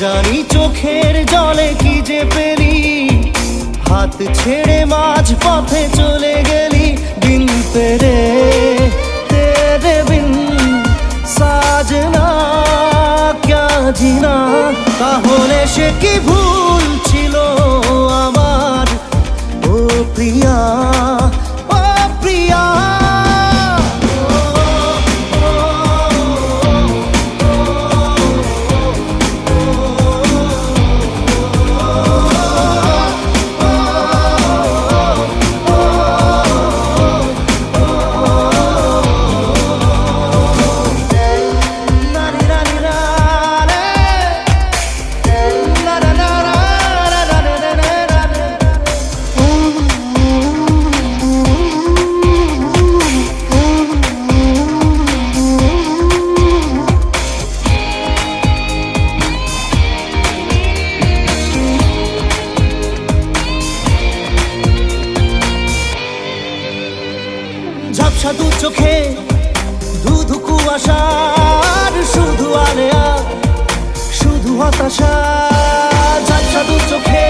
জানি চোখের জলে কি যে পেলি, হাত ছেড়ে মাঝ পথে চলে গেলি। বিন তেরে তেরে বিন সাজনা ক্যা জিনা। তাহলে সে কি ভুল ছিল আমার, ও প্রিয়া ও প্রিয়া। ঝাপসা দু চোখে ধুধু কুয়াশার শুধু আলেয়া, শুধু হতাশা। ঝাপসা দু চোখে